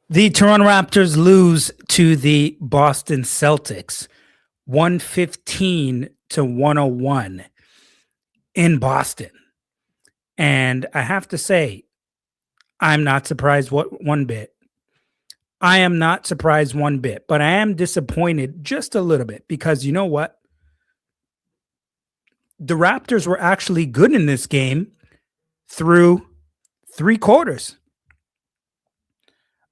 The Toronto Raptors lose to the Boston Celtics 115 to 101 in Boston. And I have to say, I'm not surprised one bit. I am not surprised one bit, but I am disappointed just a little bit because you know what? The Raptors were actually good in this game through three quarters.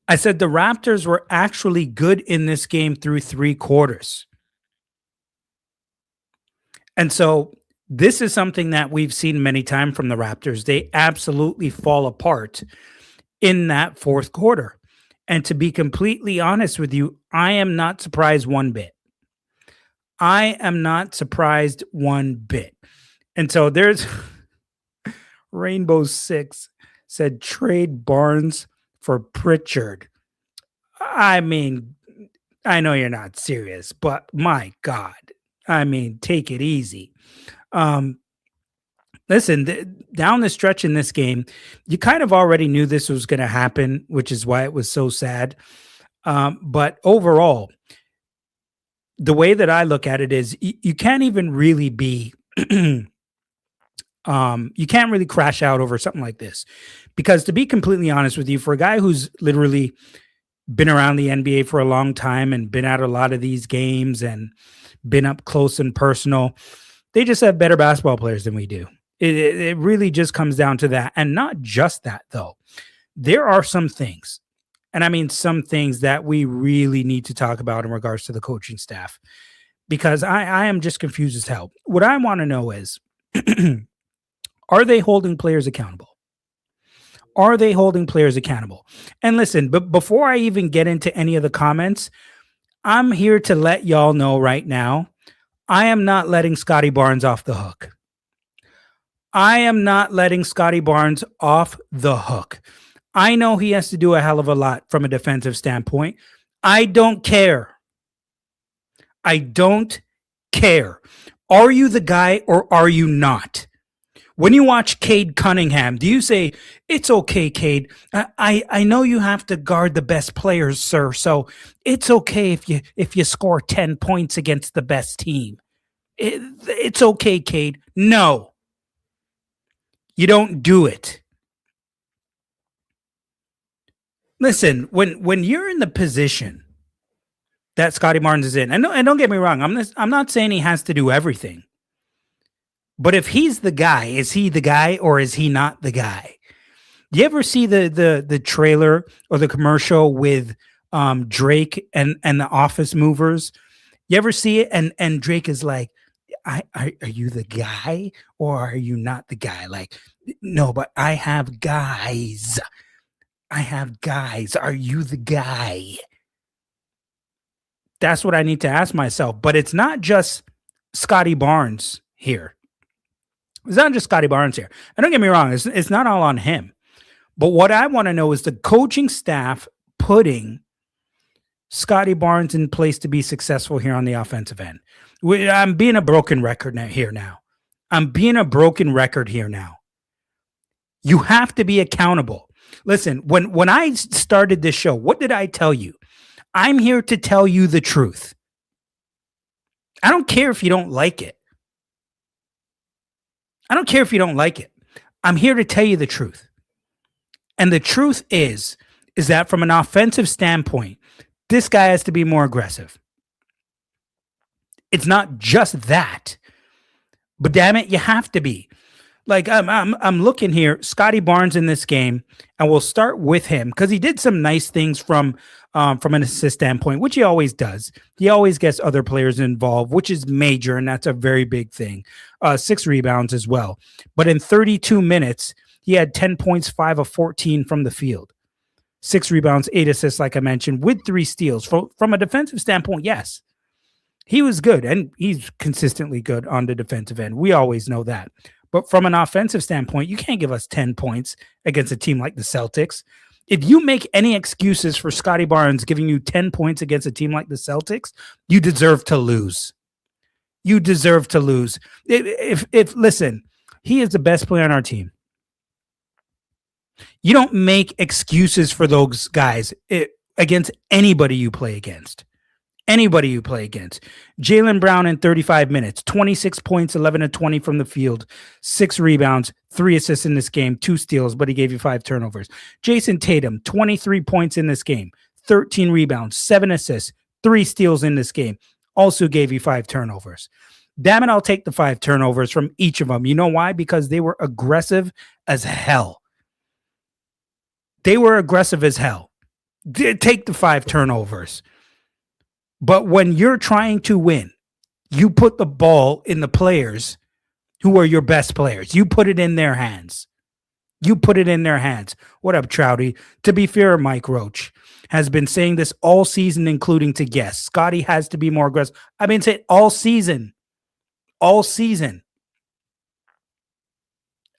I said the Raptors were actually good in this game through three quarters. And so this is something that we've seen many times from the Raptors. They absolutely fall apart in that fourth quarter. And to be completely honest with you, I am not surprised one bit. I am not surprised one bit. And so there's Rainbow Six said trade Barnes for Pritchard. I mean, I know you're not serious, but my God, I mean, take it easy. Listen, down the stretch in this game, you kind of already knew this was going to happen, which is why it was so sad. But overall, the way that I look at it is you can't even really be, you can't really crash out over something like this. Because to be completely honest with you, for a guy who's literally been around the NBA for a long time and been at a lot of these games and been up close and personal, they just have better basketball players than we do. It really just comes down to that. And not just that, though. There are some things, and I mean some things that we really need to talk about in regards to the coaching staff, because I am just confused as hell. What I want to know is, are they holding players accountable? Are they holding players accountable? And listen, but before I even get into any of the comments, I'm here to let y'all know right now, I am not letting Scottie Barnes off the hook. I am not letting Scottie Barnes off the hook. I know he has to do a hell of a lot from a defensive standpoint. I don't care. I don't care. Are you the guy or are you not? When you watch Cade Cunningham, do you say, it's okay, Cade? I know you have to guard the best players, sir, so it's okay if you score 10 points against the best team. It's okay, Cade. No. You don't do it. Listen, when you're in the position that Scottie Barnes is in, and don't get me wrong, I'm not saying he has to do everything. But if he's the guy, is he the guy or is he not the guy? You ever see the trailer or the commercial with Drake and the Office Movers? You ever see it? And Drake is like, are you the guy or are you not the guy? Like, no, but I have guys. I have guys. Are you the guy? That's what I need to ask myself. But it's not just Scottie Barnes here. It's not just Scottie Barnes here. And don't get me wrong, it's not all on him. But what I want to know is the coaching staff putting Scottie Barnes in place to be successful here on the offensive end. I'm being a broken record here now. I'm being a broken record here now. You have to be accountable. Listen, when I started this show, what did I tell you? I'm here to tell you the truth. I don't care if you don't like it. I don't care if you don't like it. I'm here to tell you the truth. And the truth is that from an offensive standpoint, this guy has to be more aggressive. It's not just that, but damn it, you have to be. Like I'm looking here, Scottie Barnes in this game, and we'll start with him because he did some nice things from an assist standpoint, which he always does. He always gets other players involved, which is major, and that's a very big thing. 6 rebounds as well. But in 32 minutes, he had 10 points, 5 of 14 from the field. 6 rebounds, 8 assists, like I mentioned, with 3 steals. From a defensive standpoint, yes. He was good, and he's consistently good on the defensive end. We always know that. But from an offensive standpoint, you can't give us 10 points against a team like the Celtics. If you make any excuses for Scottie Barnes giving you 10 points against a team like the Celtics, you deserve to lose. You deserve to lose. If listen, he is the best player on our team. You don't make excuses for those guys. against anybody you play against. Anybody you play against. Jaylen Brown in 35 minutes, 26 points, 11 to 20 from the field, 6 rebounds, 3 assists in this game, 2 steals, but he gave you 5 turnovers. Jason Tatum, 23 points in this game, 13 rebounds, 7 assists, 3 steals in this game, also gave you 5 turnovers. Damn it, I'll take the 5 turnovers from each of them. You know why? Because they were aggressive as hell. They were aggressive as hell. Take the 5 turnovers. But when you're trying to win, you put the ball in the players who are your best players. You put it in their hands. You put it in their hands. What up, Trouty? To be fair, Mike Roach has been saying this all season, including to guests. Scottie has to be more aggressive. I've been saying all season. All season.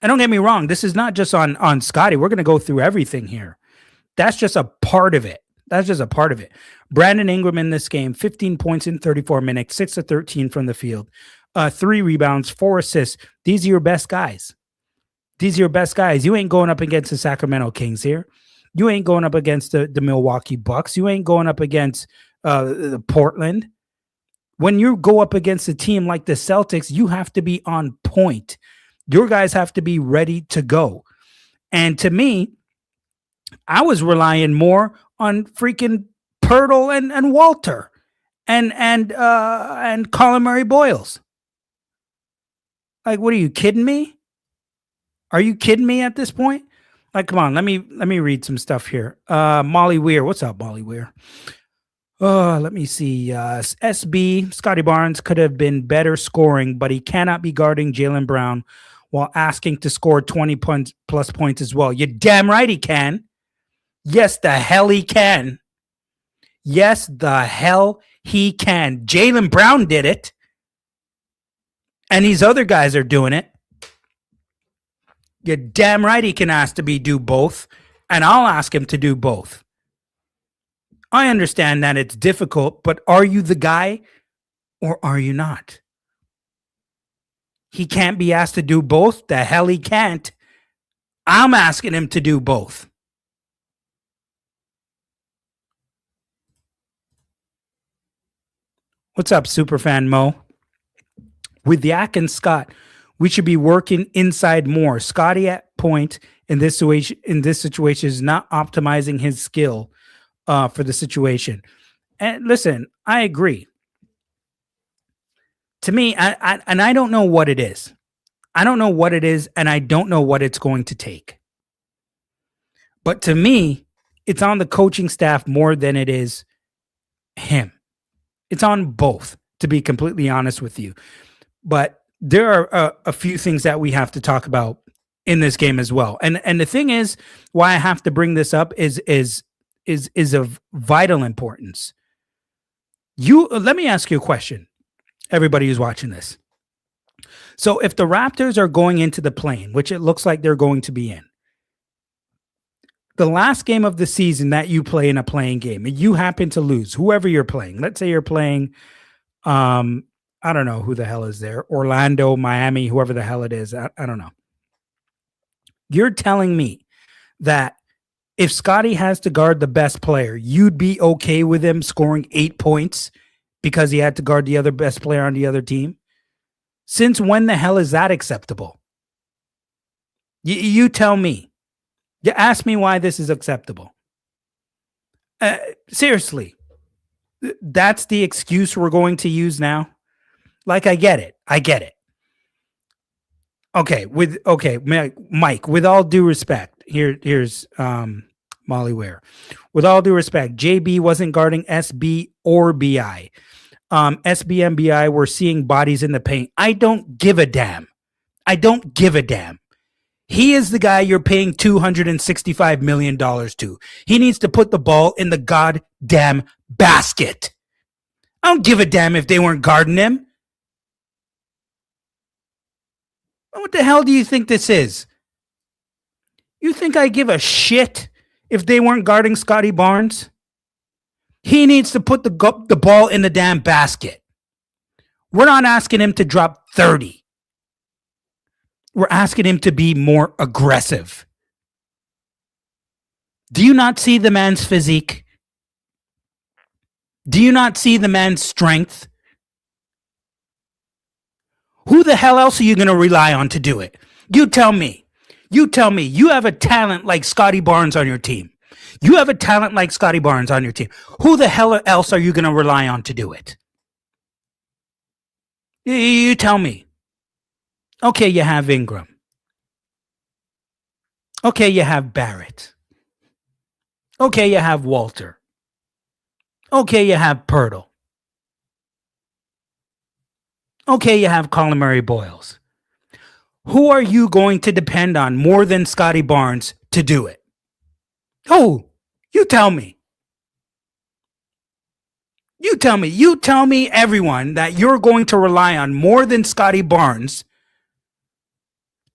And don't get me wrong, this is not just on Scottie. We're going to go through everything here. That's just a part of it. That's just a part of it. Brandon Ingram in this game, 15 points in 34 minutes, 6 to 13 from the field, 3 rebounds, 4 assists. These are your best guys. These are your best guys. You ain't going up against the Sacramento Kings here. You ain't going up against the Milwaukee Bucks. You ain't going up against the Portland. When you go up against a team like the Celtics, you have to be on point. Your guys have to be ready to go. And to me, I was relying more on freaking Pirtle and Walter and Colin Murray Boyles. Like, what are you kidding me? Are you kidding me at this point? Like, come on, let me read some stuff here. Molly Weir, what's up, Molly Weir? Let me see. SB Scottie Barnes could have been better scoring, but he cannot be guarding Jaylen Brown while asking to score 20 plus points as well. You're damn right he can. Yes, the hell he can. Yes, the hell he can. Jaylen Brown did it. And these other guys are doing it. You're damn right he can ask to do both. And I'll ask him to do both. I understand that it's difficult, but are you the guy or are you not? He can't be asked to do both. The hell he can't. I'm asking him to do both. What's up, Superfan Mo? With Yak and Scott, we should be working inside more. Scottie at point in this situation is not optimizing his skill for the situation. And listen, I agree. To me, I don't know what it is. I don't know what it is, and I don't know what it's going to take. But to me, it's on the coaching staff more than it is him. It's on both, to be completely honest with you. But there are a few things that we have to talk about in this game as well. And the thing is, why I have to bring this up is of vital importance. Let me ask you a question, everybody who's watching this. So if the Raptors are going into the play-in, which it looks like they're going to be in, the last game of the season that you play in a playing game, and you happen to lose, whoever you're playing, let's say you're playing, I don't know who the hell is there, Orlando, Miami, whoever the hell it is, I don't know. You're telling me that if Scottie has to guard the best player, you'd be okay with him scoring 8 points because he had to guard the other best player on the other team? Since when the hell is that acceptable? You tell me. You ask me why this is acceptable. Seriously, that's the excuse we're going to use now? Like, I get it. Okay, Mike, with all due respect, here's Molly Ware. With all due respect, JB wasn't guarding SB or BI. SB and BI were seeing bodies in the paint. I don't give a damn. He is the guy you're paying $265 million to. He needs to put the ball in the goddamn basket. I don't give a damn if they weren't guarding him. What the hell do you think this is? You think I give a shit if they weren't guarding Scottie Barnes? He needs to put the ball in the damn basket. We're not asking him to drop 30. We're asking him to be more aggressive. Do you not see the man's physique? Do you not see the man's strength? Who the hell else are you going to rely on to do it? You tell me. You tell me. You have a talent like Scottie Barnes on your team. You have a talent like Scottie Barnes on your team. Who the hell else are you going to rely on to do it? You tell me. Okay, you have Ingram. Okay, you have Barrett. Okay, you have Walter. Okay, you have Pirtle. Okay, you have Colin Murray Boyles. Who are you going to depend on more than Scottie Barnes to do it? Who? You tell me. You tell me. You tell me, everyone, that you're going to rely on more than Scottie Barnes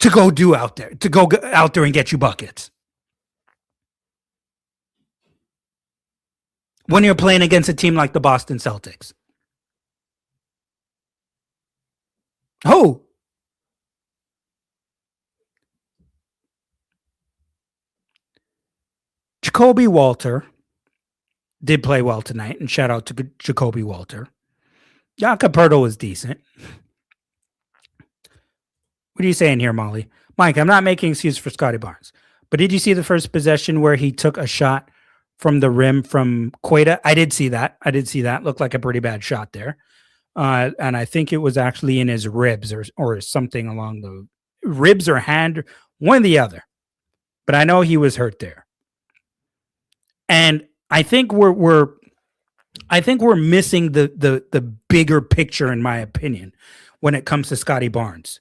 to go out there and get you buckets. When you're playing against a team like the Boston Celtics. Who? Jacoby Walter did play well tonight, and shout out to Jacoby Walter. Jakob Poeltl was decent. What are you saying here, Molly? Mike, I'm not making excuses for Scottie Barnes, but did you see the first possession where he took a shot from the rim from Queta? I did see that. Looked like a pretty bad shot there. And I think it was actually in his ribs or something along the ribs or hand, one or the other. But I know he was hurt there. And I think we're missing the bigger picture, in my opinion, when it comes to Scottie Barnes.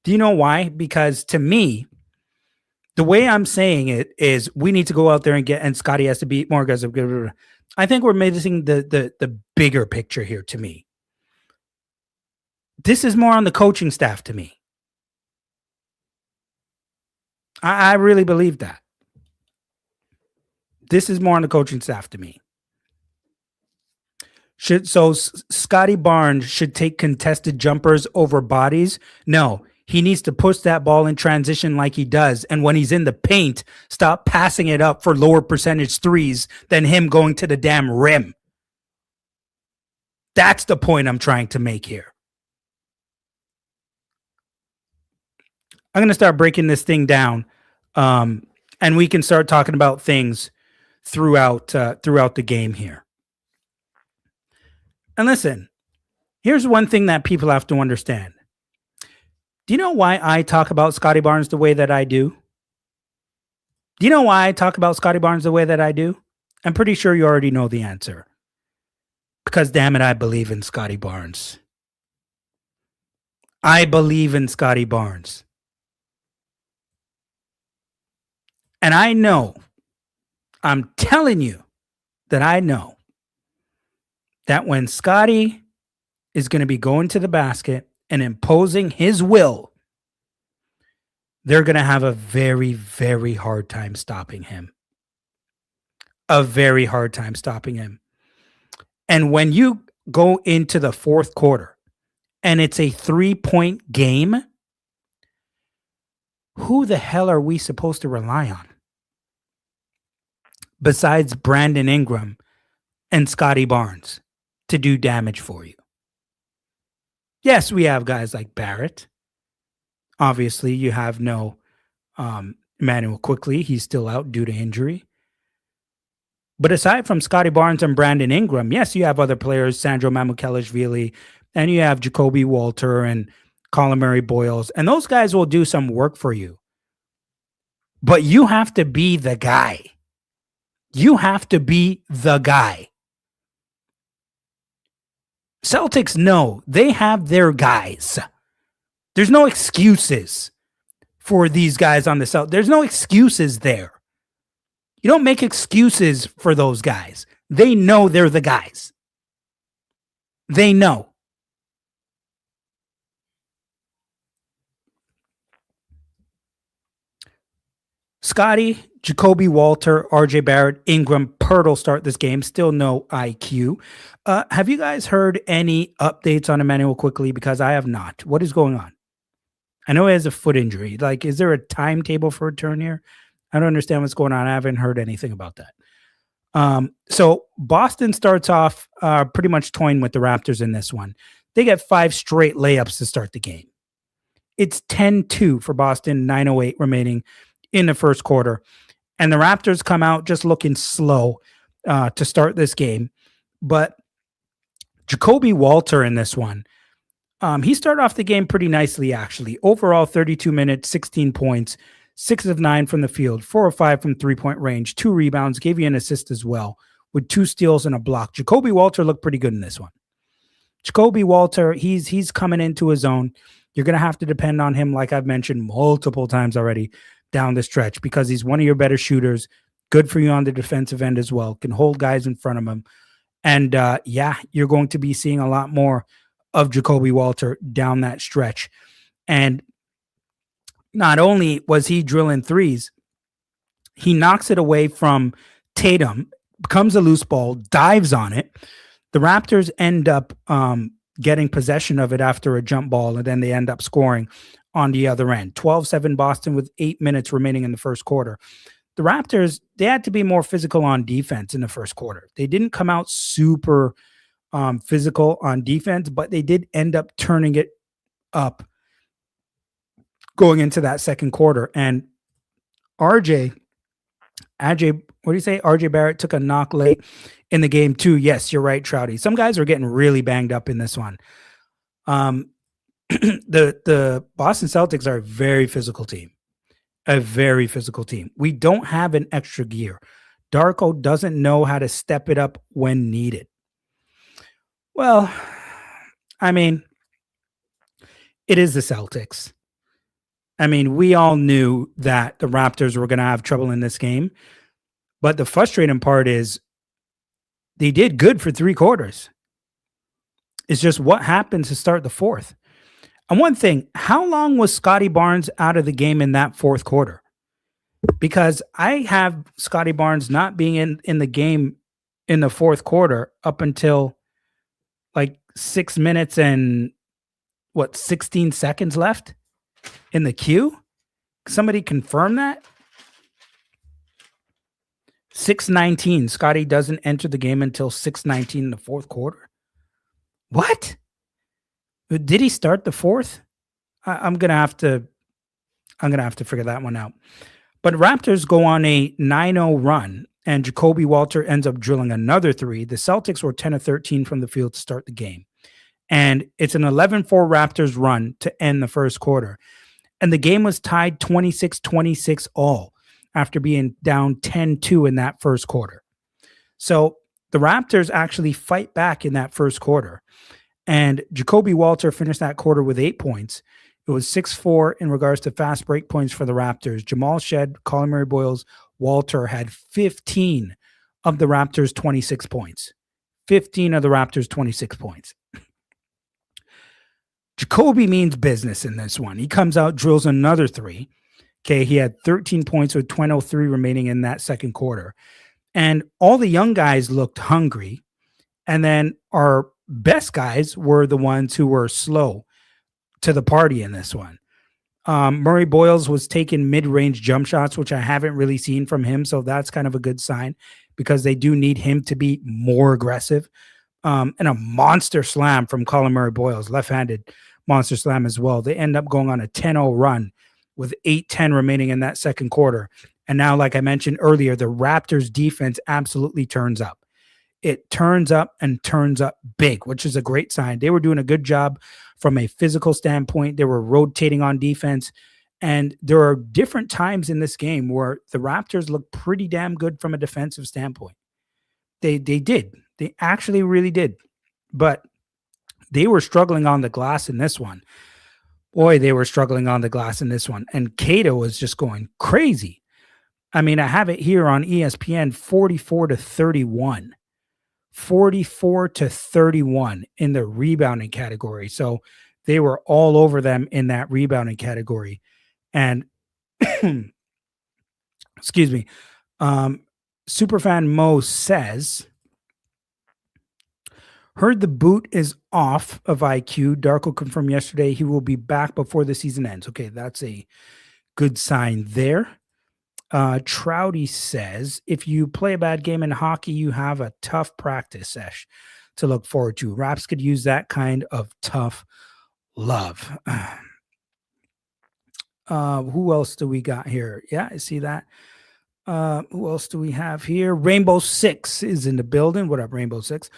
Do you know why? Because to me, the way I'm saying it is we need to go out there and Scottie has to be more aggressive. I think we're missing the bigger picture here to me. This is more on the coaching staff to me. I really believe that. This is more on the coaching staff to me. Scottie Barnes should take contested jumpers over bodies? No, he needs to push that ball in transition like he does. And when he's in the paint, stop passing it up for lower percentage threes than him going to the damn rim. That's the point I'm trying to make here. I'm going to start breaking this thing down, and we can start talking about things throughout the game here. And listen, here's one thing that people have to understand. Do you know why I talk about Scottie Barnes the way that I do? Do you know why I talk about Scottie Barnes the way that I do? I'm pretty sure you already know the answer. Because damn it, I believe in Scottie Barnes. I believe in Scottie Barnes. And I know, I'm telling you that I know that when Scottie is going to be going to the basket and imposing his will, they're going to have a very, very hard time stopping him. A very hard time stopping him. And when you go into the fourth quarter and it's a 3-point game, who the hell are we supposed to rely on? Besides Brandon Ingram and Scottie Barnes to do damage for you. Yes, we have guys like Barrett. Obviously, you have no Emmanuel Quickly. He's still out due to injury. But aside from Scottie Barnes and Brandon Ingram, yes, you have other players, Sandro Mamukelashvili, and you have Jacoby Walter and Colin Murray Boyles, and those guys will do some work for you. But you have to be the guy. You have to be the guy. Celtics know they have their guys. There's no excuses for these guys on the Celtics. There's no excuses there. You don't make excuses for those guys. They know they're the guys. They know. Scottie, Jacoby Walter, RJ Barrett, Ingram, Poeltl start this game. Still no IQ. Have you guys heard any updates on Emmanuel Quickly? Because I have not. What is going on? I know he has a foot injury. Like, is there a timetable for a return here? I don't understand what's going on. I haven't heard anything about that. So Boston starts off pretty much toying with the Raptors in this one. They get 5 straight layups to start the game. It's 10-2 for Boston, 9:08 remaining in the first quarter. And the Raptors come out just looking slow to start this game. But Jacoby Walter in this one, he started off the game pretty nicely, actually. Overall, 32 minutes, 16 points, 6 of 9 from the field, 4 of 5 from three-point range, 2 rebounds, gave you an assist as well, with 2 steals and a block. Jacoby Walter looked pretty good in this one. Jacoby Walter, he's coming into his own. You're going to have to depend on him, like I've mentioned multiple times already, down the stretch, because he's one of your better shooters. Good for you on the defensive end as well. Can hold guys in front of him. And you're going to be seeing a lot more of Jacoby Walter down that stretch. And not only was he drilling threes, he knocks it away from Tatum, becomes a loose ball, dives on it. The Raptors end up getting possession of it after a jump ball, and then they end up scoring on the other end. 12-7 Boston with 8 minutes remaining in the first quarter. The Raptors, they had to be more physical on defense in the first quarter. They didn't come out super physical on defense, but they did end up turning it up going into that second quarter. And RJ Barrett took a knock late in the game too. Yes, you're right, Trouty. Some guys are getting really banged up in this one. The Boston Celtics are a very physical team. A very physical team. We don't have an extra gear. Darko doesn't know how to step it up when needed. Well, I mean, it is the Celtics. I mean, we all knew that the Raptors were going to have trouble in this game. But the frustrating part is they did good for 3 quarters. It's just what happened to start the fourth. And one thing, how long was Scottie Barnes out of the game in that fourth quarter? Because I have Scottie Barnes not being in the game in the fourth quarter up until like 6 minutes and 16 seconds left in the queue. Somebody confirm that? 6:19. Scottie doesn't enter the game until 6:19 in the fourth quarter. What? Did he start the fourth? I'm gonna have to figure that one out. But Raptors go on a 9-0 run, and Jacoby Walter ends up drilling another 3. The Celtics were 10 of 13 from the field to start the game. And it's an 11-4 Raptors run to end the first quarter. And the game was tied 26-26 all after being down 10-2 in that first quarter. So the Raptors actually fight back in that first quarter. And Jacoby Walter finished that quarter with 8 points. It was 6-4 in regards to fast break points for the Raptors. Jamal Shed, Colin Murray Boyles, Walter had 15 of the Raptors' 26 points. 15 of the Raptors' 26 points. Jacoby means business in this one. He comes out, drills another 3. Okay, he had 13 points with 20:03 remaining in that second quarter. And all the young guys looked hungry. And then our best guys were the ones who were slow to the party in this one. Murray Boyles was taking mid-range jump shots, which I haven't really seen from him. So that's kind of a good sign because they do need him to be more aggressive. And a monster slam from Colin Murray Boyles, left-handed monster slam as well. They end up going on a 10-0 run with 8:10 remaining in that second quarter. And now, like I mentioned earlier, the Raptors defense absolutely turns up. It turns up and turns up big, which is a great sign. They were doing a good job from a physical standpoint. They were rotating on defense. And there are different times in this game where the Raptors looked pretty damn good from a defensive standpoint. They did. They actually really did. But they were struggling on the glass in this one. Boy, they were struggling on the glass in this one. And Cato was just going crazy. I mean, I have it here on ESPN, 44-31. 44-31 in the rebounding category. So they were all over them in that rebounding category. And excuse me, Superfan Mo says, heard the boot is off of IQ. Darko confirmed yesterday he will be back before the season ends. Okay, that's a good sign there. Trouty says, if you play a bad game in hockey, you have a tough practice sesh to look forward to. Raps could use that kind of tough love. Who else do we got here? Yeah, I see that. Who else do we have here? Rainbow Six is in the building. What up, Rainbow Six?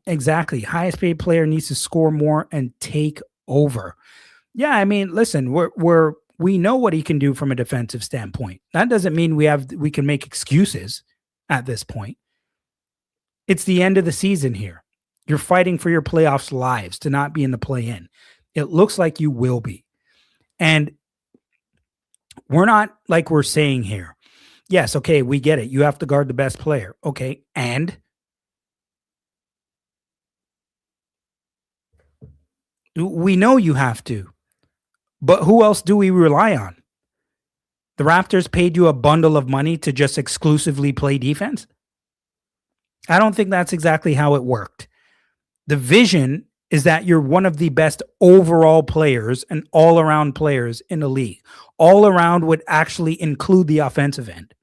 Exactly. Highest paid player needs to score more and take over. Yeah, I mean, listen, we know what he can do from a defensive standpoint. That doesn't mean we can make excuses at this point. It's the end of the season here. You're fighting for your playoffs lives to not be in the play-in. It looks like you will be. And we're not like we're saying here. Yes, okay, we get it. You have to guard the best player. Okay, and we know you have to. But who else do we rely on? The Raptors paid you a bundle of money to just exclusively play defense? I don't think that's exactly how it worked. The vision is that you're one of the best overall players and all-around players in the league. All around would actually include the offensive end.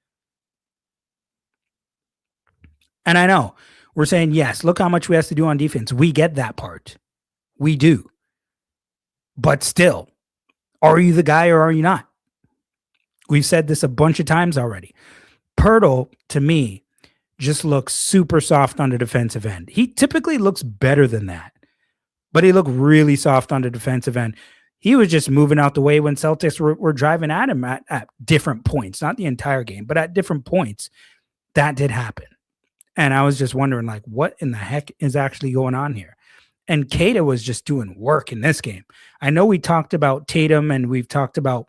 And I know we're saying, yes, look how much we have to do on defense. We get that part. We do. But still, are you the guy or are you not? We've said this a bunch of times already. Pirtle, to me, just looks super soft on the defensive end. He typically looks better than that, but he looked really soft on the defensive end. He was just moving out the way when Celtics were driving at him at different points, not the entire game, but at different points. That did happen. And I was just wondering, like, what in the heck is actually going on here? And Kata was just doing work in this game. I know we talked about Tatum and we've talked about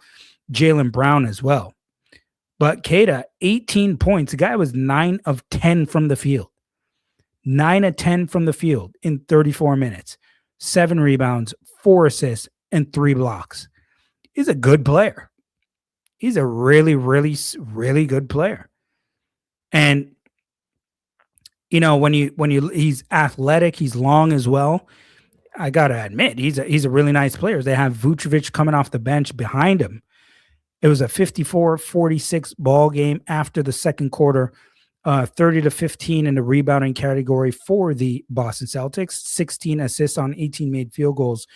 Jaylen Brown as well. But Kata, 18 points. The guy was 9 of 10 from the field. 9 of 10 from the field in 34 minutes. 7 rebounds, 4 assists, and 3 blocks. He's a good player. He's a really, really, really good player. And you know, he's athletic, he's long as well. I gotta admit, he's a really nice player. They have Vucevic coming off the bench behind him. It was a 54-46 ball game after the second quarter, 30-15 in the rebounding category for the Boston Celtics, 16 assists on 18 made field goals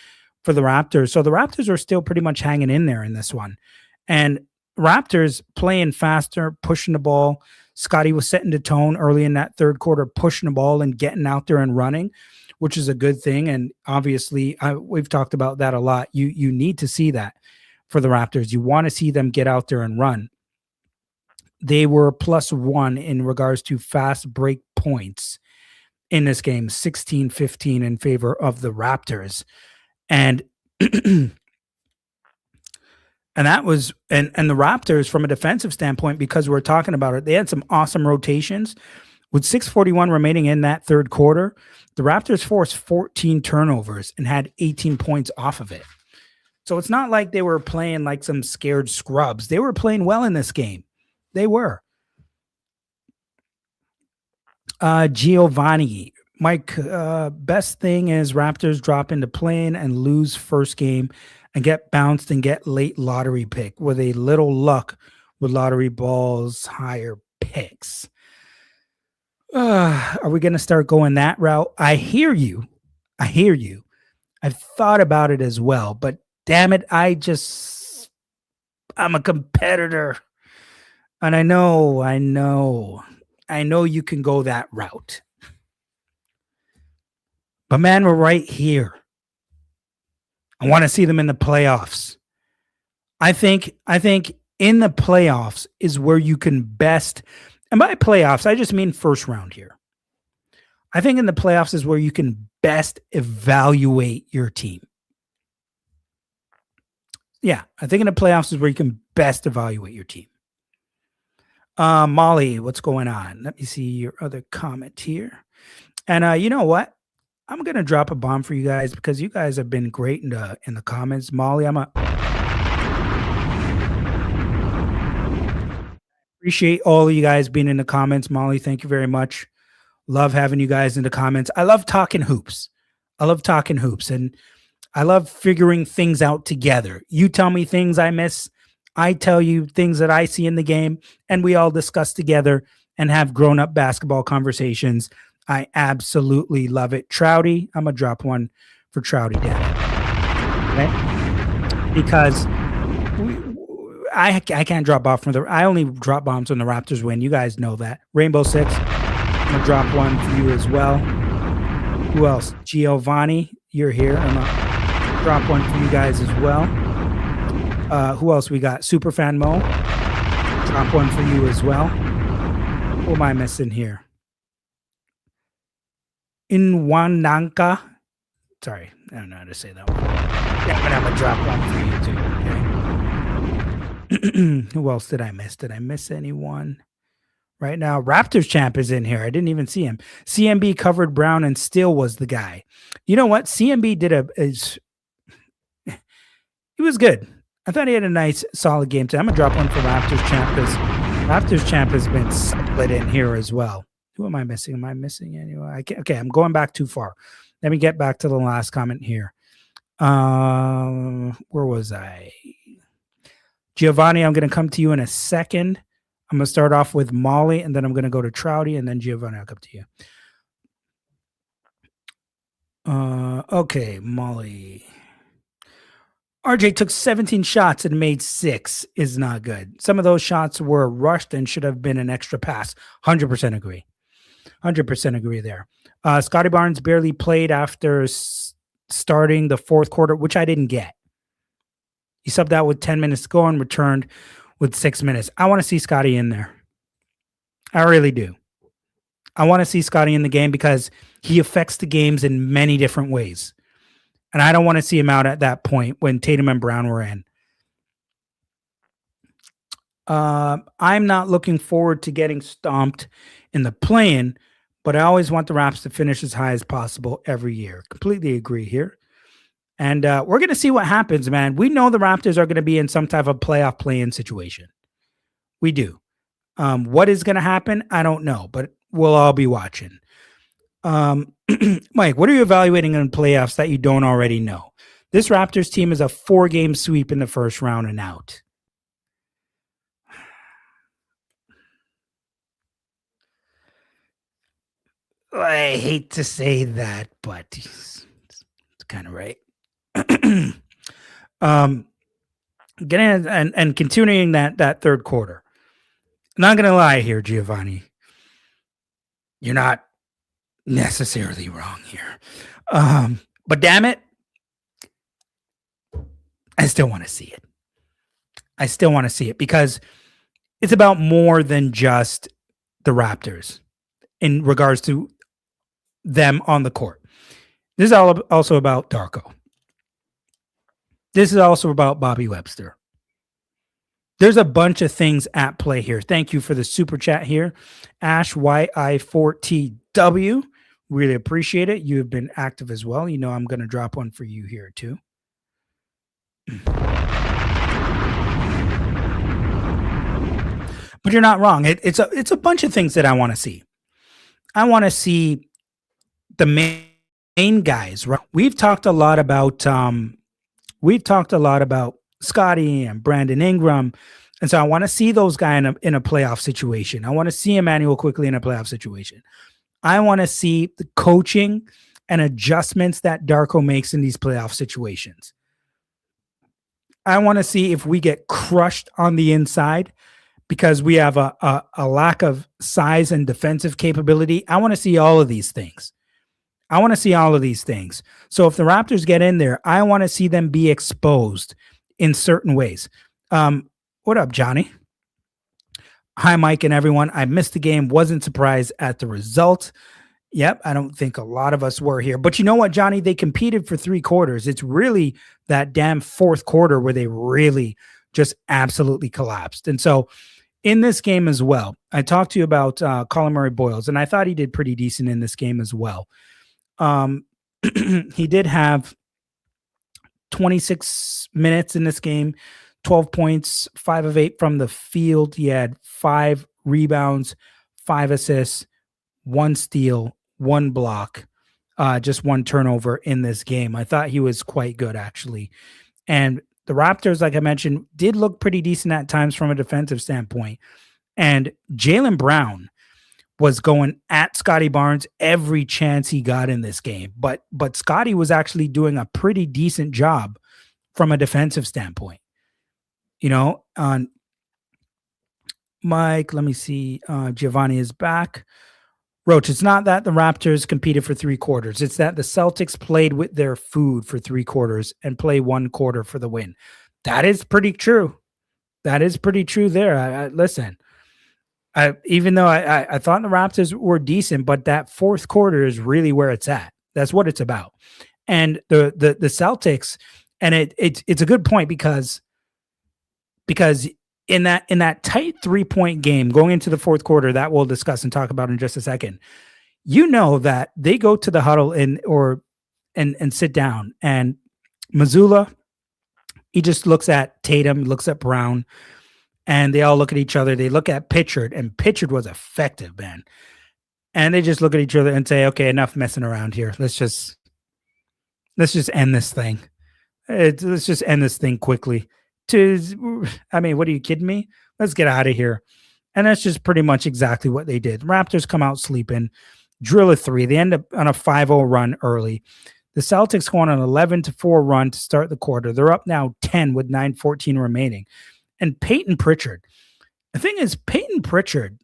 for the Raptors. So the Raptors are still pretty much hanging in there in this one. And Raptors playing faster, pushing the ball. Scottie was setting the tone early in that third quarter, pushing the ball and getting out there and running, which is a good thing. And obviously, we've talked about that a lot. You need to see that for the Raptors. You want to see them get out there and run. They were +1 in regards to fast break points in this game, 16-15 in favor of the Raptors. And and that was and the Raptors, from a defensive standpoint, because we're talking about it, they had some awesome rotations. With 6:41 remaining in that third quarter, the Raptors forced 14 turnovers and had 18 points off of it. So it's not like they were playing like some scared scrubs. They were playing well in this game. They were. Giovanni, Mike, best thing is Raptors drop into play-in and lose first game and get bounced and get late lottery pick with a little luck with lottery balls, higher picks. Are we going to start going that route? I hear you. I've thought about it as well, but damn it, I'm a competitor. And I know you can go that route. But man, we're right here. I want to see them in the playoffs. I think in the playoffs is where you can best, and by playoffs, I just mean first round here. I think in the playoffs is where you can best evaluate your team. Yeah, I think in the playoffs is where you can best evaluate your team. Molly, what's going on? Let me see your other comment here. And you know what? I'm going to drop a bomb for you guys because you guys have been great in the comments. Molly, appreciate all of you guys being in the comments. Molly, thank you very much. Love having you guys in the comments. I love talking hoops. And I love figuring things out together. You tell me things I miss. I tell you things that I see in the game, and we all discuss together and have grown up basketball conversations. I absolutely love it. Trouty, I'm gonna drop one for Trouty, damn it. Okay? Because I can't drop off from the. I only drop bombs when the Raptors win. You guys know that. Rainbow Six, I'm gonna drop one for you as well. Who else? Giovanni, you're here. I'm gonna drop one for you guys as well. Who else we got? Superfan Mo, drop one for you as well. Who am I missing here? Inwananka. Sorry, I don't know how to say that one. Yeah, I'm gonna drop one for you too. Okay. Who else did I miss? Did I miss anyone? Right now, Raptors champ is in here. I didn't even see him. CMB covered Brown and still was the guy. You know what? CMB he was good. I thought he had a nice, solid game today. I'm gonna drop one for Raptors champ because Raptors champ has been split in here as well. Who am I missing? Am I missing anyone? Okay, I'm going back too far. Let me get back to the last comment here. Where was I? Giovanni, I'm going to come to you in a second. I'm going to start off with Molly, and then I'm going to go to Trouty, and then Giovanni, I'll come to you. Okay, Molly. RJ took 17 shots and made 6 is not good. Some of those shots were rushed and should have been an extra pass. 100% agree. 100% agree there. Scottie Barnes barely played after starting the fourth quarter, which I didn't get. He subbed out with 10 minutes to go and returned with 6 minutes. I want to see Scottie in there. I really do. I want to see Scottie in the game because he affects the games in many different ways. And I don't want to see him out at that point when Tatum and Brown were in. I'm not looking forward to getting stomped in the play-in, but I always want the Raps to finish as high as possible every year. Completely agree here. And we're going to see what happens, man. We know the Raptors are going to be in some type of playoff play-in situation. We do. What is going to happen? I don't know, but we'll all be watching. Mike, what are you evaluating in playoffs that you don't already know? This Raptors team is a 4-game sweep in the first round and out. I hate to say that, but it's kind of right. Getting and continuing that third quarter. Not gonna lie here, Giovanni. You're not necessarily wrong here. But damn it, I still want to see it. I still want to see it because it's about more than just the Raptors in regards to them on the court. This is also about Darko. This is also about Bobby Webster. There's a bunch of things at play here. Thank you for the super chat here. Ash YI4TW. Really appreciate it. You have been active as well. You know I'm going to drop one for you here too. But you're not wrong. It's a bunch of things that I want to see. I want to see the main guys. Right? We've talked a lot about Scottie and Brandon Ingram, and so I want to see those guys in a playoff situation. I want to see Emmanuel quickly in a playoff situation. I want to see the coaching and adjustments that Darko makes in these playoff situations. I want to see if we get crushed on the inside because we have a lack of size and defensive capability. I want to see all of these things. So if the Raptors get in there, I want to see them be exposed in certain ways. What up, Johnny? Hi, Mike and everyone. I missed the game. Wasn't surprised at the result. Yep, I don't think a lot of us were here. But you know what, Johnny? They competed for 3 quarters. It's really that damn fourth quarter where they really just absolutely collapsed. And so in this game as well, I talked to you about Colin Murray-Boyles, and I thought he did pretty decent in this game as well. He did have 26 minutes in this game, 12 points, 5 of 8 from the field. He had 5 rebounds, 5 assists, 1 steal, 1 block, just 1 turnover in this game. I thought he was quite good, actually. And The Raptors, like I mentioned, did look pretty decent at times from a defensive standpoint. And Jaylen Brown was going at Scottie Barnes every chance he got in this game. But Scottie was actually doing a pretty decent job from a defensive standpoint. On Mike, let me see. Giovanni is back. Roach, it's not that the Raptors competed for 3 quarters. It's that the Celtics played with their food for 3 quarters and play 1 quarter for the win. That is pretty true. That is pretty true there. Listen, even though I thought the Raptors were decent, but that 4th quarter is really where it's at. That's what it's about. And the Celtics, and it's a good point because in that tight 3-point game going into the 4th quarter that we'll discuss and talk about in just a second, that they go to the huddle and sit down, and Mazzulla, he just looks at Tatum, looks at Brown, and they all look at each other. They look at Pitchard, and Pitchard was effective, man. And they just look at each other and say, okay, enough messing around here. Let's just end this thing. Let's just end this thing quickly. What are you kidding me? Let's get out of here. And that's just pretty much exactly what they did. Raptors come out sleeping, drill a 3. They end up on a 5-0 run early. The Celtics go on an 11-4 run to start the quarter. They're up now 10 with 9:14 remaining. And Peyton Pritchard, the thing is, Peyton Pritchard,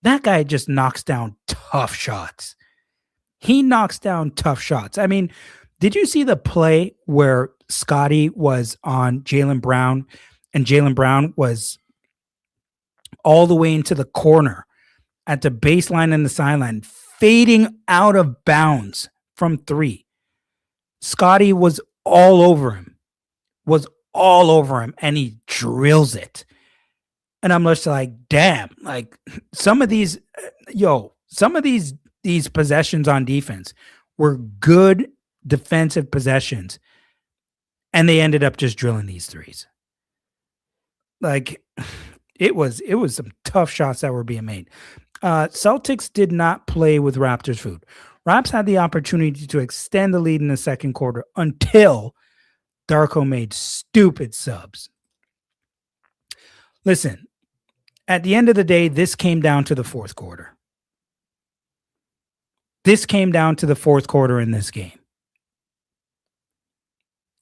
that guy just knocks down tough shots. He knocks down tough shots. I mean, did you see the play where Scottie was on Jaylen Brown and Jaylen Brown was all the way into the corner at the baseline and the sideline, fading out of bounds from 3? Scottie was all over him, and he drills it. And I'm just like, damn, like some of these possessions on defense were good defensive possessions, and they ended up just drilling these 3s. Like it was some tough shots that were being made. Celtics did not play with Raptors food. Raps had the opportunity to extend the lead in the 2nd quarter until Darko made stupid subs. Listen, at the end of the day, this came down to the 4th quarter. This came down to the 4th quarter in this game.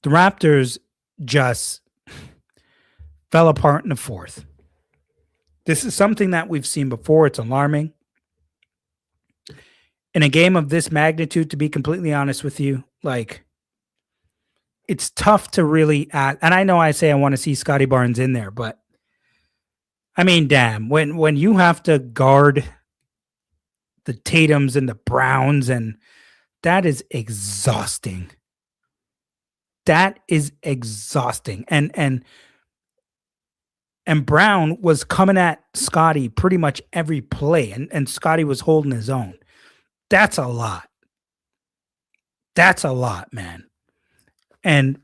The Raptors just fell apart in the 4th. This is something that we've seen before. It's alarming. In a game of this magnitude, to be completely honest with you, like, it's tough to really add. And I know I say I want to see Scottie Barnes in there, but I mean, damn, when you have to guard the Tatums and the Browns, and that is exhausting. That is exhausting. And Brown was coming at Scottie pretty much every play, and Scottie was holding his own. That's a lot. That's a lot, man. And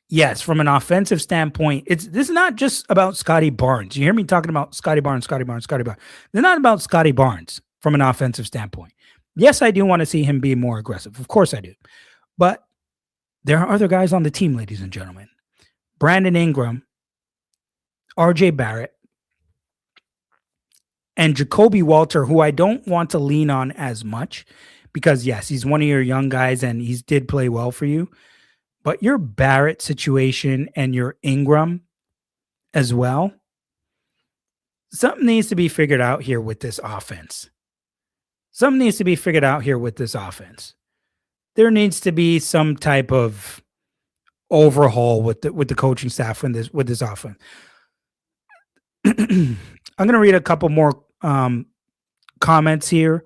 yes, from an offensive standpoint, this is not just about Scottie Barnes. You hear me talking about Scottie Barnes. It's not about Scottie Barnes from an offensive standpoint. Yes, I do want to see him be more aggressive. Of course I do. But there are other guys on the team, ladies and gentlemen. Brandon Ingram, RJ Barrett, and Jacoby Walter, who I don't want to lean on as much because, yes, he's one of your young guys and he did play well for you. But your Barrett situation and your Ingram as well, something needs to be figured out here with this offense. There needs to be some type of overhaul with the coaching staff with this offense. I'm going to read a couple more comments here.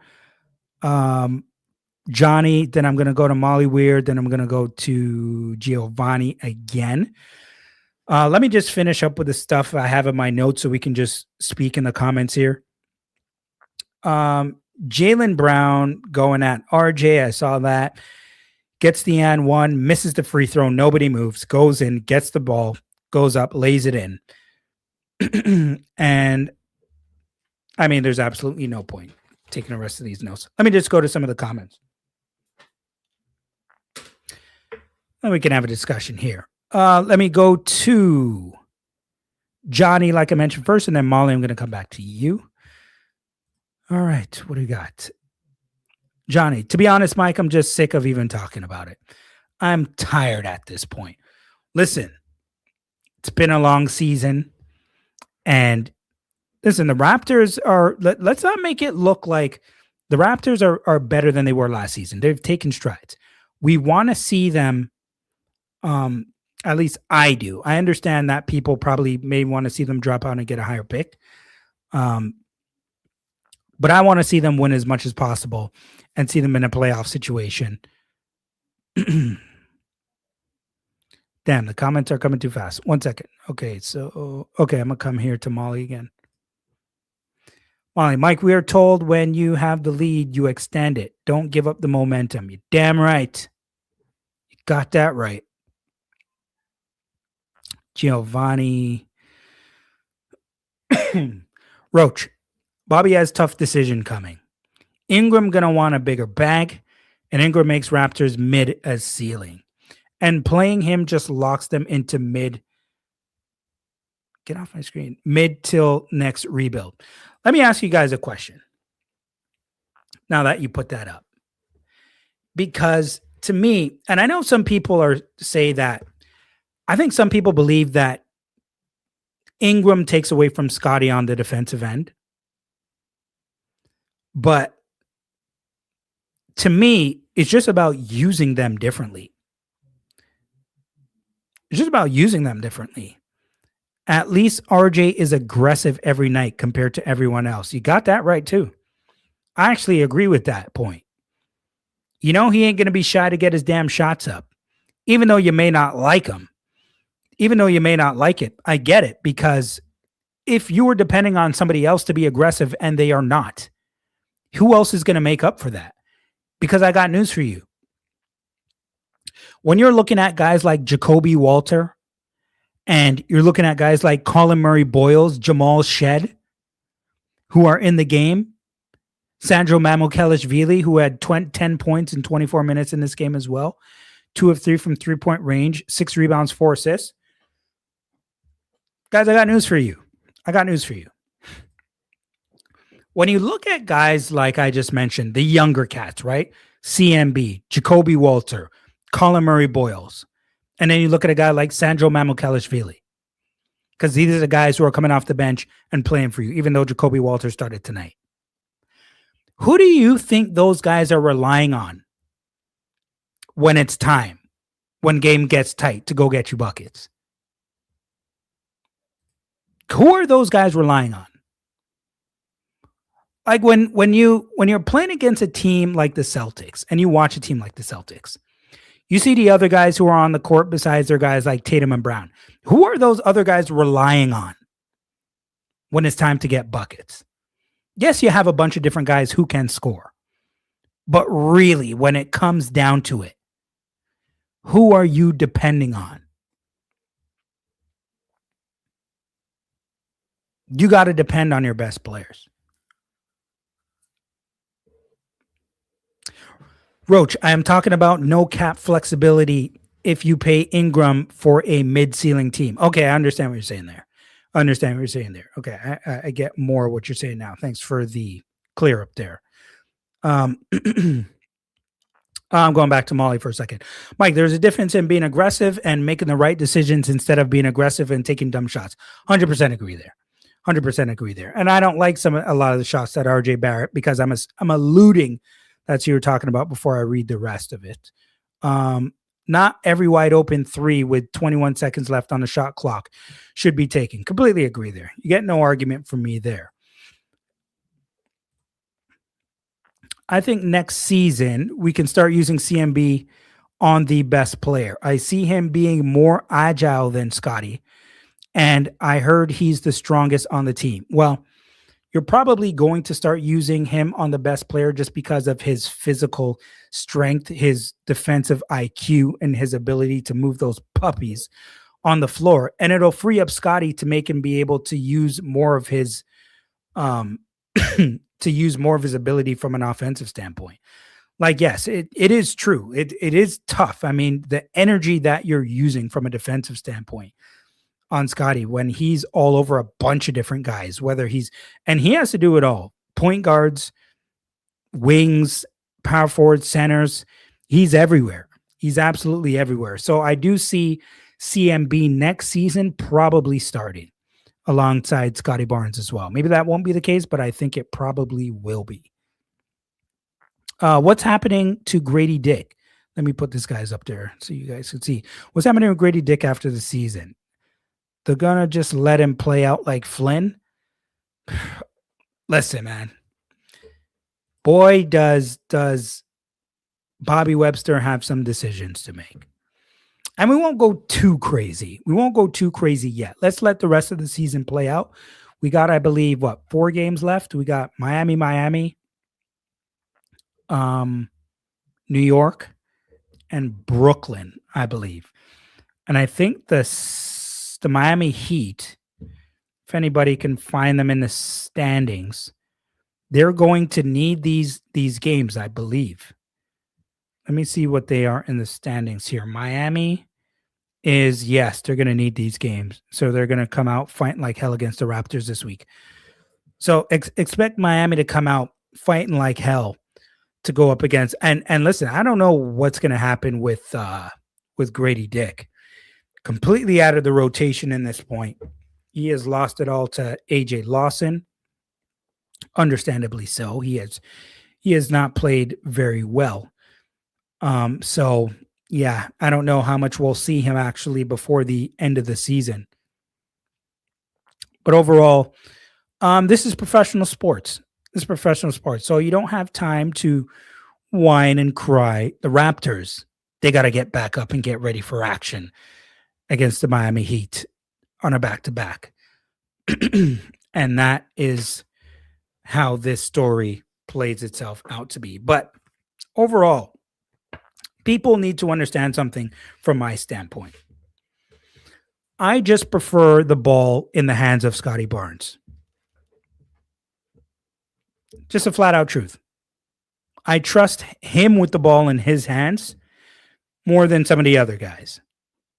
Johnny, then I'm going to go to Molly Weird, then I'm going to go to Giovanni again. Let me just finish up with the stuff I have in my notes so we can just speak in the comments here. Jaylen Brown going at RJ. I saw that. Gets the and one, misses the free throw. Nobody moves, goes in, gets the ball, goes up, lays it in. And I mean, there's absolutely no point taking the rest of these notes. Let me just go to some of the comments. And we can have a discussion here. Let me go to Johnny, like I mentioned first, and then Molly, I'm going to come back to you. All right. What do we got? Johnny, to be honest, Mike, I'm just sick of even talking about it. I'm tired at this point. Listen, it's been a long season. And listen, the Raptors are, let's not make it look like the Raptors are better than they were last season. They've taken strides. We want to see them, at least I do. I understand that people probably may want to see them drop out and get a higher pick. But I want to see them win as much as possible and see them in a playoff situation. Damn, the comments are coming too fast. 1 second. Okay, I'm going to come here to Molly again. Molly, Mike, we are told when you have the lead, you extend it. Don't give up the momentum. You're damn right. You got that right. Giovanni. Roach, Bobby has tough decision coming. Ingram going to want a bigger bag, and Ingram makes Raptors mid as ceiling. And playing him just locks them into mid. Get off my screen. Mid till next rebuild. Let me ask you guys a question. Now that you put that up. Because to me, and I know some people say that, I think some people believe that Ingram takes away from Scottie on the defensive end. But to me, it's just about using them differently. It's just about using them differently. At least RJ is aggressive every night compared to everyone else. You got that right too. I actually agree with that point. You know, he ain't going to be shy to get his damn shots up. Even though you may not like him. Even though you may not like it. I get it. Because if you were depending on somebody else to be aggressive and they are not, who else is going to make up for that? Because I got news for you. When you're looking at guys like Jacoby Walter, and you're looking at guys like Colin Murray Boyles, Jamal Shed, who are in the game, Sandro Mamukelashvili, who had 10 points in 24 minutes in this game as well, 2 of 3 from three-point range, 6 rebounds, 4 assists. Guys, I got news for you. When you look at guys like I just mentioned, the younger cats, right? CMB, Jacoby Walter, Colin Murray Boyles. And then you look at a guy like Sandro Mamukelashvili. Because these are the guys who are coming off the bench and playing for you, even though Jacoby Walter started tonight. Who do you think those guys are relying on when it's time, when game gets tight to go get you buckets? Who are those guys relying on? Like when you're playing against a team like the Celtics and you watch a team like the Celtics, you see the other guys who are on the court besides their guys like Tatum and Brown. Who are those other guys relying on when it's time to get buckets? Yes, you have a bunch of different guys who can score. But really, when it comes down to it, who are you depending on? You got to depend on your best players. Roach, I am talking about no cap flexibility if you pay Ingram for a mid-ceiling team. Okay, I understand what you're saying there. Okay, I get more what you're saying now. Thanks for the clear up there. I'm going back to Molly for a second. Mike, there's a difference in being aggressive and making the right decisions instead of being aggressive and taking dumb shots. 100% agree there. 100% agree there. And I don't like a lot of the shots that RJ Barrett because I'm alluding that's what you were talking about before I read the rest of it. Not every wide open 3 with 21 seconds left on the shot clock should be taken. Completely agree there. You get no argument from me there. I think next season we can start using CMB on the best player. I see him being more agile than Scottie, and I heard he's the strongest on the team. Well, you're probably going to start using him on the best player just because of his physical strength, his defensive IQ, and his ability to move those puppies on the floor. And it'll free up Scottie to make him be able to use more of his ability from an offensive standpoint. Like, yes, it is true. It is tough. I mean, the energy that you're using from a defensive standpoint on Scottie when he's all over a bunch of different guys, whether and he has to do it all. Point guards, wings, power forwards, centers. He's everywhere. He's absolutely everywhere. So I do see CMB next season probably starting alongside Scottie Barnes as well. Maybe that won't be the case, but I think it probably will be. What's happening to Grady Dick? Let me put this guy's up there so you guys can see. What's happening with Grady Dick after the season? They're going to just let him play out like Flynn? Listen, man. Boy, does Bobby Webster have some decisions to make. And we won't go too crazy. We won't go too crazy yet. Let's let the rest of the season play out. We got, I believe, 4 games left? We got Miami, New York, and Brooklyn, I believe. And I think the Miami Heat, if anybody can find them in the standings, they're going to need these games, I believe. Let me see what they are in the standings here. Miami is, yes, they're going to need these games. So they're going to come out fighting like hell against the Raptors this week. So expect Miami to come out fighting like hell to go up against. And listen, I don't know what's going to happen with Grady Dick. Completely out of the rotation in this point. He has lost it all to AJ Lawson. Understandably so. He has not played very well. So yeah, I don't know how much we'll see him actually before the end of the season. But overall, this is professional sports. So you don't have time to whine and cry. The Raptors, they got to get back up and get ready for action against the Miami Heat on a back-to-back. And that is how this story plays itself out to be. But overall, people need to understand something from my standpoint. I just prefer the ball in the hands of Scottie Barnes. Just a flat out truth. I trust him with the ball in his hands more than some of the other guys.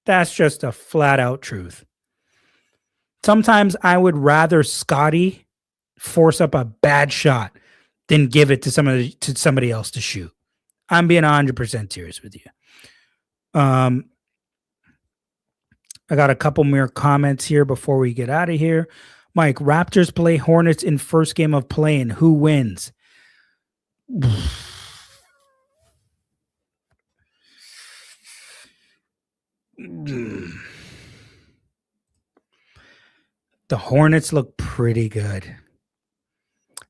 That's just a flat out truth. Sometimes I would rather Scottie force up a bad shot than give it to somebody else to shoot. I'm being 100% serious with you. I got a couple more comments here before we get out of here. Mike, Raptors play Hornets in first game of play-in. Who wins? The Hornets look pretty good.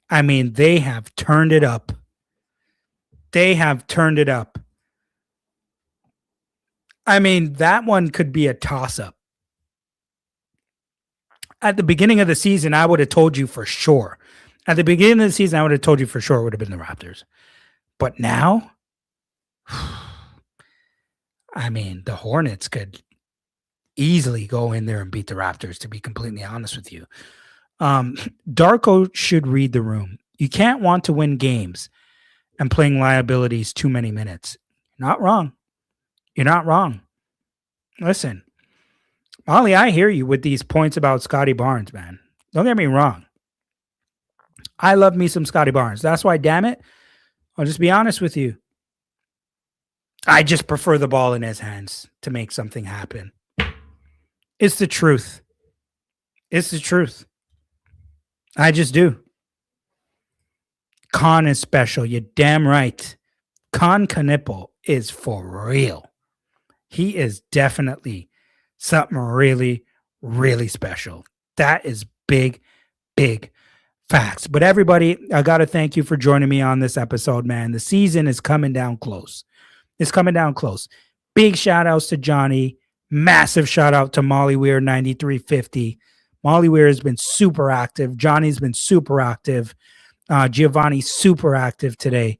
I mean, they have turned it up. I mean, that one could be a toss-up. At the beginning of the season, I would have told you for sure. It would have been the Raptors. But now, I mean, the Hornets could easily go in there and beat the Raptors, to be completely honest with you. Darko should read the room. You can't want to win games and playing liabilities too many minutes. You're not wrong. Listen, Molly, I hear you with these points about Scottie Barnes, man. Don't get me wrong. I love me some Scottie Barnes. That's why, damn it, I'll just be honest with you. I just prefer the ball in his hands to make something happen. It's the truth. I just do. Khan is special. You're damn right. Khan Knipple is for real. He is definitely something really, really special. That is big, big facts. But everybody, I got to thank you for joining me on this episode, man. The season is coming down close. Big shout outs to Johnny. Massive shout out to Molly Weir 9350. Molly Weir has been super active. Johnny's been super active. Giovanni super active today.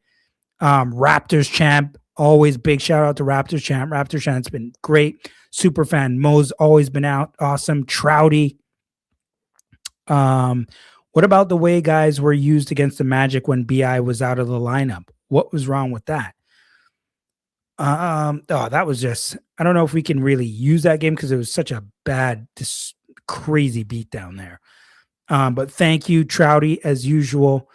Raptors champ, always big shout out to Raptors champ. Raptors champ's been great. Super fan Mo's always been out. Awesome. Trouty. What about the way guys were used against the Magic when BI was out of the lineup? What was wrong with that? Oh, that was just, I don't know if we can really use that game because it was such a bad, crazy beat down there. But thank you, Trouty, as usual.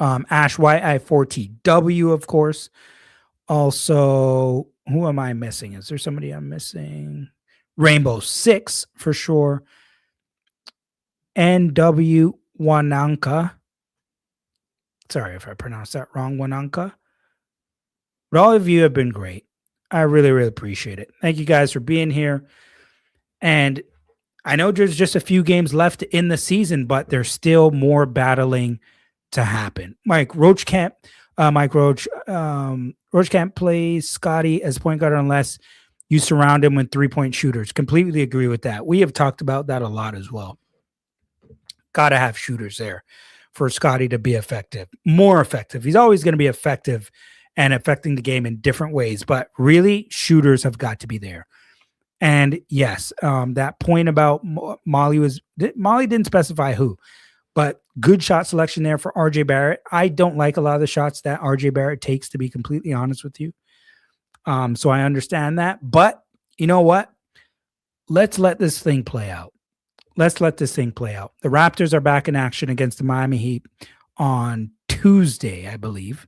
Ash YI4TW, of course. Also, who am I missing? Is there somebody I'm missing? Rainbow Six for sure. NW Wananka. Sorry if I pronounced that wrong, Wananka. But all of you have been great. I really, really appreciate it. Thank you guys for being here. And I know there's just a few games left in the season, but there's still more battling to happen. Mike Roach can't play Scottie as point guard unless you surround him with 3-point shooters. Completely agree with that. We have talked about that a lot as well. Got to have shooters there for Scottie to be effective, more effective. He's always going to be effective and affecting the game in different ways, but really shooters have got to be there. And yes, that point about Molly didn't specify who, but good shot selection there for RJ Barrett. I don't like a lot of the shots that RJ Barrett takes, to be completely honest with you. So I understand that, but you know what? Let's let this thing play out. The Raptors are back in action against the Miami Heat on Tuesday, I believe.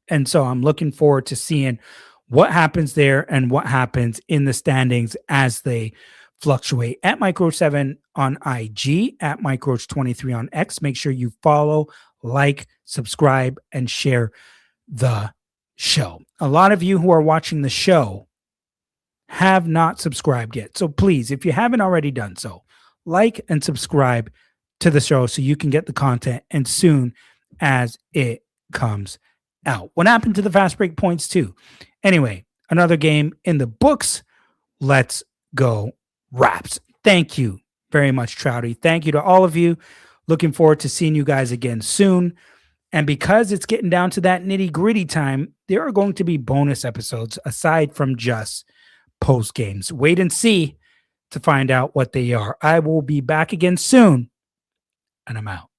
And so I'm looking forward to seeing what happens there and what happens in the standings as they fluctuate. At Microach7 on IG, at Microach23 on X. Make sure you follow, like, subscribe, and share the show. A lot of you who are watching the show have not subscribed yet. So please, if you haven't already done so, like and subscribe to the show so you can get the content and soon as it comes out. What happened to the fast break points too? Anyway, another game in the books. Let's go Raps. Thank you very much, Trouty. Thank you to all of you. Looking forward to seeing you guys again soon. And because it's getting down to that nitty-gritty time, there are going to be bonus episodes aside from just post games. Wait and see to find out what they are. I will be back again soon, and I'm out.